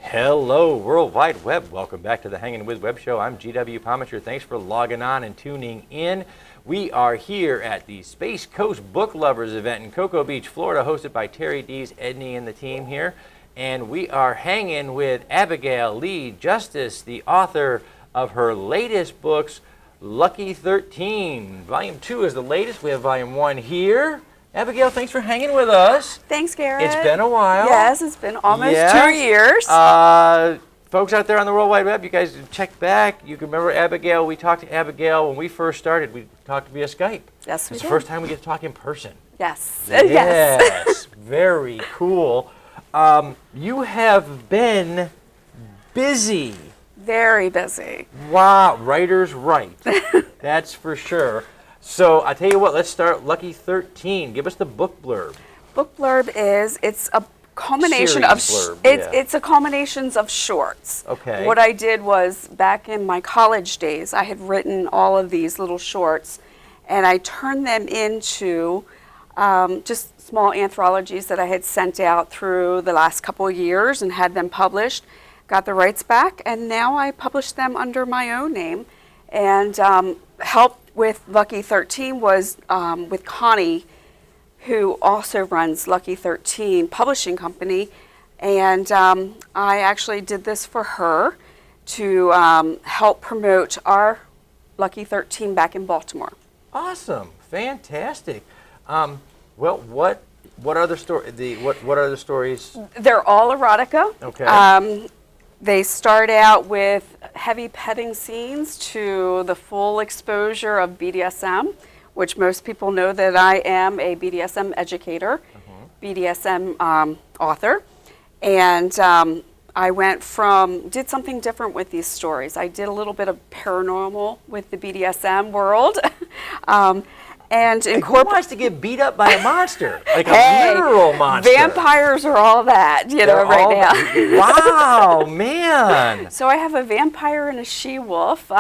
Hello, World Wide Web. Welcome back to the Hangin' With Web Show. I'm GW Pomacher. Thanks for logging on and tuning in. We are here at the Space Coast Book Lovers event in Cocoa Beach, Florida, hosted by Terry Dees, Edney, and the team here. And we are hanging with Abigail Lee Justice, the author of her latest books, Lucky 13. Volume 2 is the latest. We have Volume 1 here. Abigail, thanks for hanging with us. Thanks, Garrett. It's been a while. Yes, it's been almost 2 years. Folks out there on the World Wide Web, you guys check back. You can remember Abigail. We talked to Abigail when we first started. We talked via Skype. Yes, we did. It's the first time we get to talk in person. Yes. Yes. Very cool. You have been busy. Very busy. Wow. Writers write. That's for sure. So I tell you what, let's start Lucky 13. Give us the book blurb. Book blurb it's a culmination it's a culmination of shorts. Okay. What I did was, back in my college days, I had written all of these little shorts, and I turned them into just small anthologies that I had sent out through the last couple of years and had them published, got the rights back, and now I publish them under my own name. And help with Lucky 13 was with Connie, who also runs Lucky 13 Publishing Company. And I actually did this for her to help promote our Lucky 13 back in Baltimore. Awesome. Fantastic. Well, what are the stories? They're all erotica. Okay. They start out with heavy petting scenes to the full exposure of BDSM, which most people know that I am a BDSM educator, BDSM author. And I did something different with these stories. I did a little bit of paranormal with the BDSM world. And who wants to get beat up by a monster? Like a literal monster. Vampires are all that, right now. Wow, man. So I have a vampire and a she-wolf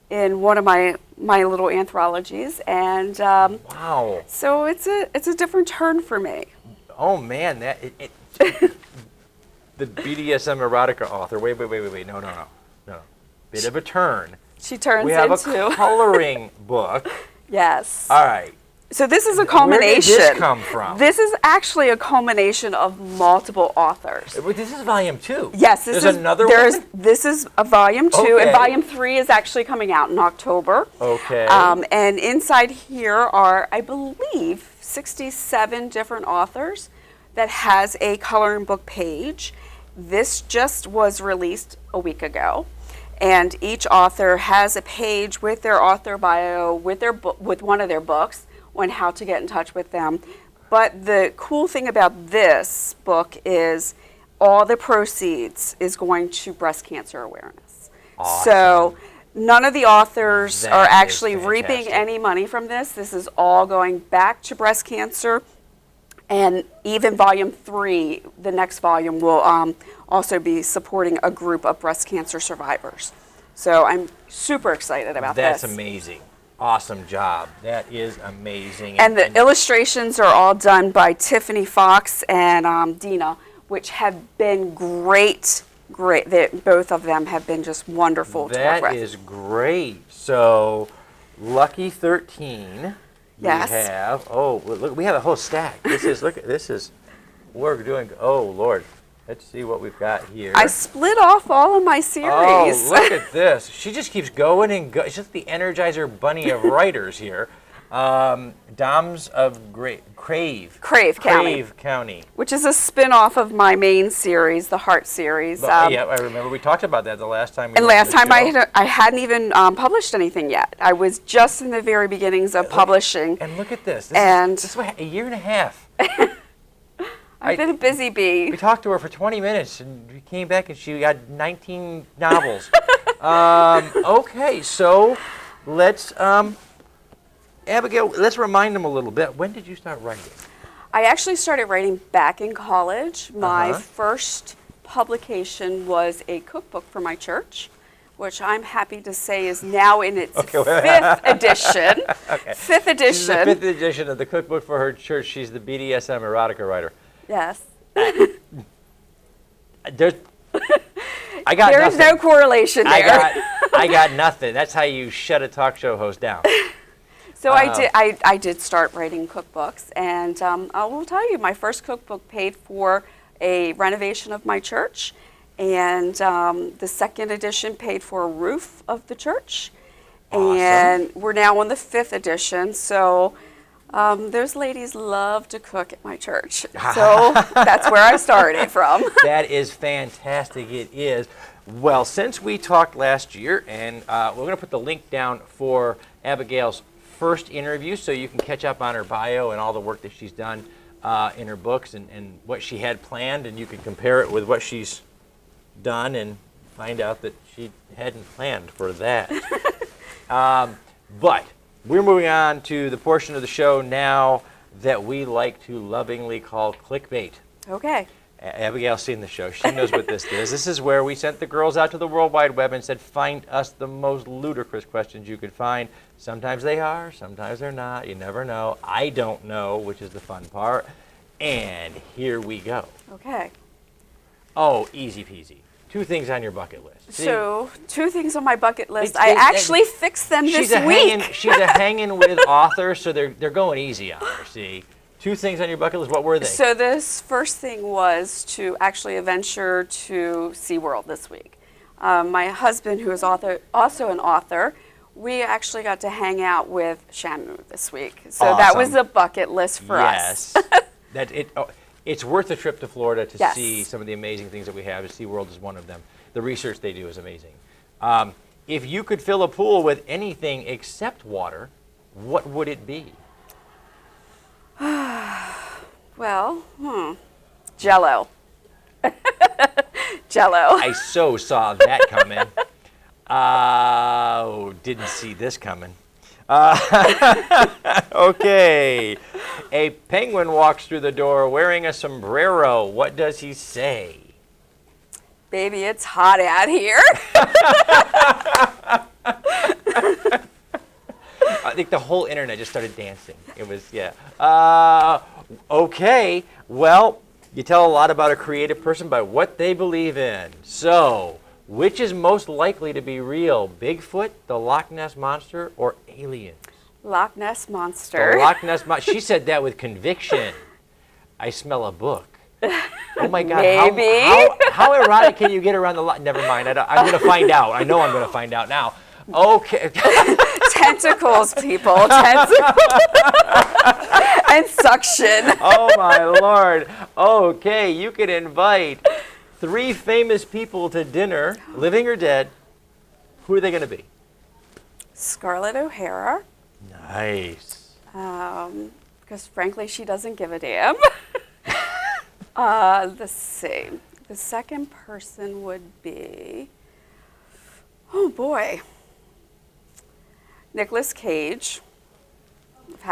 in one of my little anthologies, and wow. So it's a different turn for me. Oh man, the BDSM erotica author. Wait, no. Bit of a turn. She turns We have into a coloring book. Yes. All right. So this is a culmination. Where did this come from? This is actually a culmination of multiple authors. This is volume 2. Yes, There's another one? This is a volume 2, Okay. and volume 3 is actually coming out in October. Okay. And inside here are, I believe, 67 different authors that has a coloring book page. This just was released a week ago. And each author has a page with their author bio, with one of their books, on how to get in touch with them. But the cool thing about this book is all the proceeds is going to breast cancer awareness. Awesome. So none of the authors That are is actually fantastic. reaping any money from this. This is all going back to breast cancer. And even volume 3, the next volume, will also be supporting a group of breast cancer survivors. So I'm super excited about this. That's amazing. Awesome job. That is amazing. And the illustrations are all done by Tiffany Fox and Dina, which have been great. Both of them have been just wonderful to work with. That is great. So, Lucky 13. Yes. We have, look, we have a whole stack. This is, we're doing, oh Lord. Let's see what we've got here. I split off all of my series. Oh, look at this. She just keeps going and going. She's just the Energizer Bunny of writers here. Doms of Crave County. Which is a spin-off of my main series, the Heart series. Yeah, I remember we talked about that the last time. And last time I hadn't even published anything yet. I was just in the very beginnings of publishing. And look at this. This is a year and a half. I've been a busy bee. We talked to her for 20 minutes, and we came back, and she had 19 novels. Okay, so let's, Abigail, let's remind them a little bit. When did you start writing? I actually started writing back in college. My first publication was a cookbook for my church, which I'm happy to say is now in its fifth edition. Fifth edition. This is the fifth edition of the cookbook for her church. She's the BDSM erotica writer. Yes. There's, I got There is nothing. no correlation there. I got nothing. That's how you shut a talk show host down. So I did start writing cookbooks, and I will tell you, my first cookbook paid for a renovation of my church, and the second edition paid for a roof of the church. Awesome. And we're now on the fifth edition, so those ladies love to cook at my church. So that's where I started from. That is fantastic. It is. Well, since we talked last year, and we're going to put the link down for Abigail's first interview so you can catch up on her bio and all the work that she's done in her books and what she had planned, and you can compare it with what she's done and find out that she hadn't planned for that. But we're moving on to the portion of the show now that we like to lovingly call Clickbait. Okay. Abigail's seen the show. She knows what this is. This is where we sent the girls out to the World Wide Web and said, find us the most ludicrous questions you could find. Sometimes they are, sometimes they're not. You never know. I don't know, which is the fun part. And here we go. Okay. Oh, easy peasy. 2 things on your bucket list. See? So 2 things on my bucket list. It's- I actually fixed them this week. She's a hanging with author, so they're going easy on her, see? 2 things on your bucket list, what were they? So this first thing was to actually venture to SeaWorld this week. My husband, who is also an author, we actually got to hang out with Shamu this week. So that was a bucket list for us. Yes. It's worth a trip to Florida to Yes. see some of the amazing things that we have. SeaWorld is one of them. The research they do is amazing. If you could fill a pool with anything except water, what would it be? Well, Jell-O. Jell-O. I so saw that coming. Didn't see this coming. Okay. A penguin walks through the door wearing a sombrero. What does he say? Baby, it's hot out here. I think the whole internet just started dancing. It was, yeah. Okay. Well, you tell a lot about a creative person by what they believe in. So, which is most likely to be real? Bigfoot, the Loch Ness Monster, or aliens? Loch Ness Monster. The Loch Ness Monster. She said that with conviction. I smell a book. Oh my God! Maybe. How erotic can you get around the Loch? Never mind. I'm going to find out. I know I'm going to find out now. Okay. Tentacles, people. Tentacles. And suction. Oh my Lord. Okay, you could invite 3 famous people to dinner, living or dead. Who are they going to be? Scarlett O'Hara. Nice. Because frankly, she doesn't give a damn. Let's see. The second person would be, oh boy, Nicolas Cage.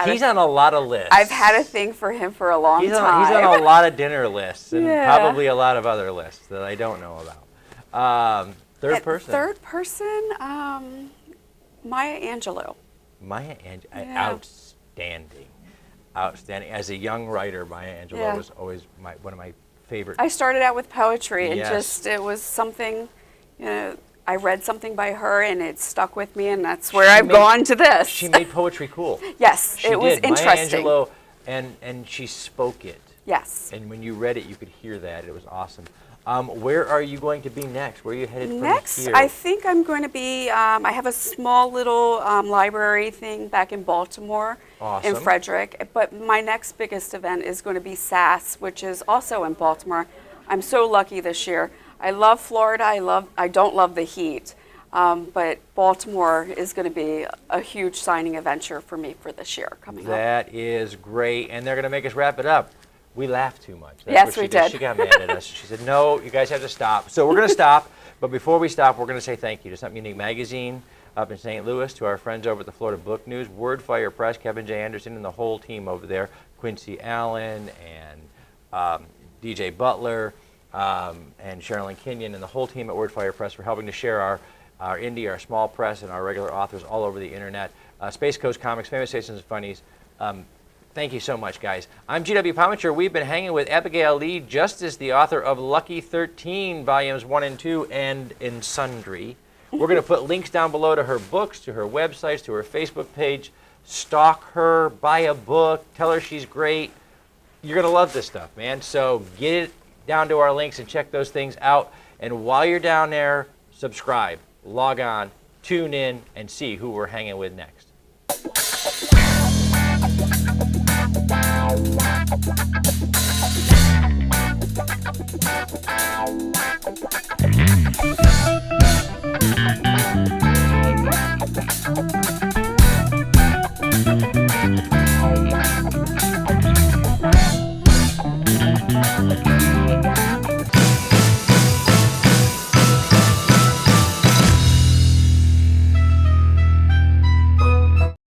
He's on a lot of lists. I've had a thing for him for a long time. He's on a lot of dinner lists and Yeah. probably a lot of other lists that I don't know about. Third person. Third person, Maya Angelou. Maya Angelou. Yeah. Outstanding. Outstanding. As a young writer, Maya Angelou Yeah. was always one of my favorite. I started out with poetry and Yes. it was something, I read something by her and it stuck with me, and that's where I've gone to this. She made poetry cool. Yes, She it was did. interesting. Maya Angelou, and she spoke it. Yes. And when you read it, you could hear that. It was awesome. Where are you going to be next? Where are you headed from Next, here? I think I'm going to be, I have a small little library thing back in Baltimore, Awesome. in Frederick, but my next biggest event is going to be SAS, which is also in Baltimore. I'm so lucky this year. I love Florida. I don't love the heat, but Baltimore is going to be a huge signing adventure for me for this year coming up. That is great, and they're going to make us wrap it up. We laughed too much. That's Yes, what she we did. She got mad at us. She said, no, you guys have to stop. So we're going to stop, but before we stop, we're going to say thank you to Something Unique Magazine, up in St. Louis, to our friends over at the Florida Book News, Wordfire Press, Kevin J. Anderson and the whole team over there, Quincy Allen and DJ Butler and Sherilyn Kenyon and the whole team at Wordfire Press for helping to share our indie, our small press, and our regular authors all over the internet. Space Coast Comics, Famous Citizens and Funnies. Thank you so much, guys. I'm G.W. Pomacher. We've been hanging with Abigail Lee Justice, the author of Lucky 13, Volumes 1 and 2, and in Sundry. We're going to put links down below to her books, to her websites, to her Facebook page. Stalk her, buy a book, tell her she's great. You're going to love this stuff, man. So get it down to our links and check those things out. And while you're down there, subscribe, log on, tune in, and see who we're hanging with next. Wow.